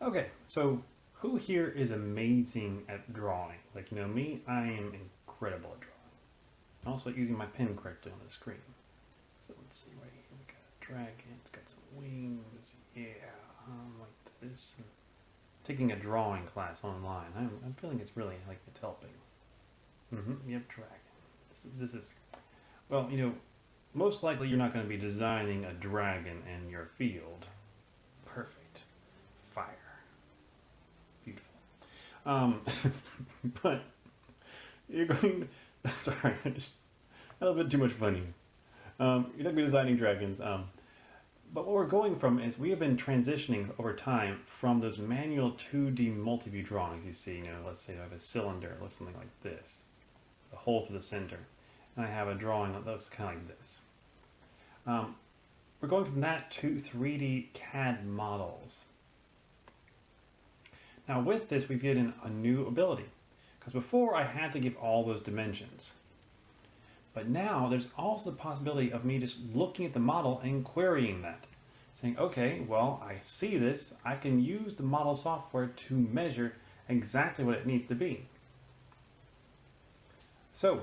Okay, so who here is amazing at drawing? Like, me, I am incredible at drawing. Also using my pen correctly on the screen. So let's see right here, we got a dragon, it's got some wings, yeah, like this. And taking a drawing class online, I'm feeling it's really, like, it's helping. Yep, dragon. This is, well, most likely you're not going to be designing a dragon in your field. Perfect. Fire. Beautiful. But you're going to, sorry, I just a little bit too much fun here. You're not going to be designing dragons. But what we're going from is we have been transitioning over time from those manual 2D multi-view drawings you see. Let's say I have a cylinder, it looks something like this, a hole through the center, and I have a drawing that looks kind of like this. We're going from that to 3D CAD models. Now with this, we've given a new ability, because before I had to give all those dimensions. But now there's also the possibility of me just looking at the model and querying that. Saying, okay, well, I see this, I can use the model software to measure exactly what it needs to be. So,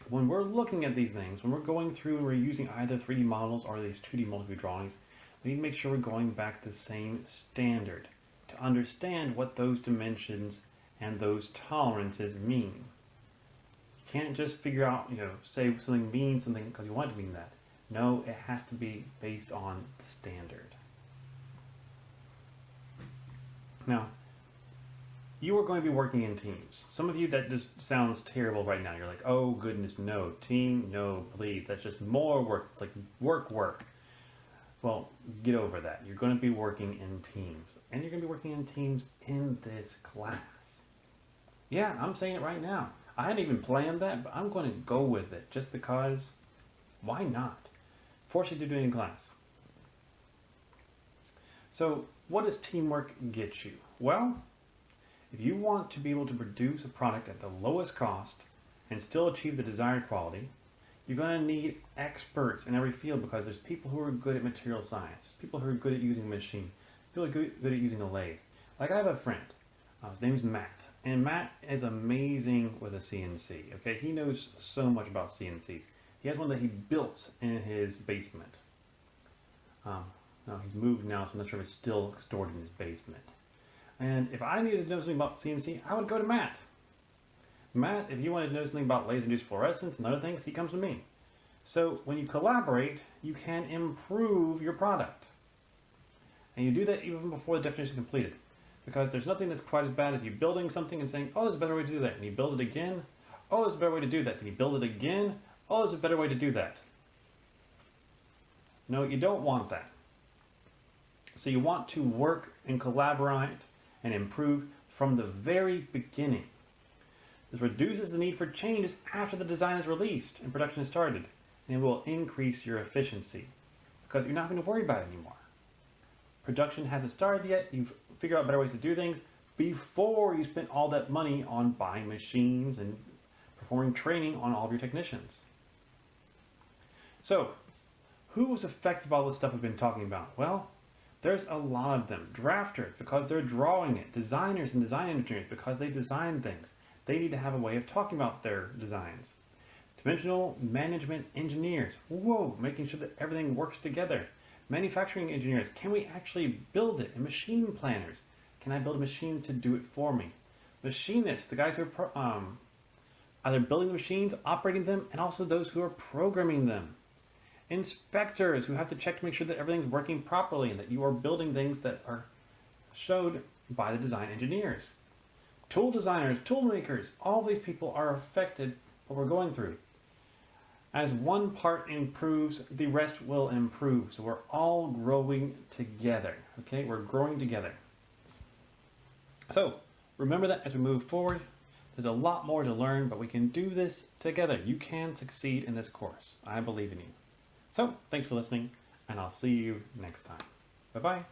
when we're looking at these things, when we're going through and we're using either 3D models or these 2D multi-view drawings, we need to make sure we're going back to the same standard to understand what those dimensions and those tolerances mean. You can't just figure out, say something means something because you want it to mean that. No, it has to be based on the standard. Now, you are going to be working in teams. Some of you, that just sounds terrible right now. You're like, oh goodness, no. Team, no, please. That's just more work. It's like work. Well, get over that. You're going to be working in teams. And you're going to be working in teams in this class. Yeah, I'm saying it right now. I hadn't even planned that, but I'm going to go with it just because, why not? Force you to do it in class. So, what does teamwork get you? Well, if you want to be able to produce a product at the lowest cost and still achieve the desired quality, you're going to need experts in every field, because there's people who are good at material science, there's people who are good at using a machine, people who are good at using a lathe. Like I have a friend, his name is Matt, and Matt is amazing with a CNC. Okay, he knows so much about CNCs. He has one that he built in his basement. No, he's moved now, so I'm not sure if it's still stored in his basement. And if I needed to know something about CNC, I would go to Matt. Matt, if you wanted to know something about laser-induced fluorescence and other things, he comes to me. So when you collaborate, you can improve your product. And you do that even before the definition is completed. Because there's nothing that's quite as bad as you building something and saying, oh, there's a better way to do that. And you build it again. Oh, there's a better way to do that. And you build it again. Oh, there's a better way to do that. No, you don't want that. So you want to work and collaborate and improve from the very beginning. This reduces the need for changes after the design is released and production is started, and it will increase your efficiency because you're not having to worry about it anymore. Production hasn't started yet, you've figured out better ways to do things before you spent all that money on buying machines and performing training on all of your technicians. So, who was affected by all this stuff we've been talking about? Well, there's a lot of them. Drafters, because they're drawing it. Designers and design engineers, because they design things. They need to have a way of talking about their designs. Dimensional management engineers. Whoa, making sure that everything works together. Manufacturing engineers. Can we actually build it? And machine planners. Can I build a machine to do it for me? Machinists, the guys who are either building the machines, operating them, and also those who are programming them. Inspectors, who have to check to make sure that everything's working properly and that you are building things that are showed by the design engineers. Tool designers, tool makers, all these people are affected by what we're going through. As one part improves, the rest will improve. So we're all growing together. Okay, we're growing together. So remember that as we move forward, there's a lot more to learn, but we can do this together. You can succeed in this course. I believe in you. So thanks for listening, and I'll see you next time. Bye-bye.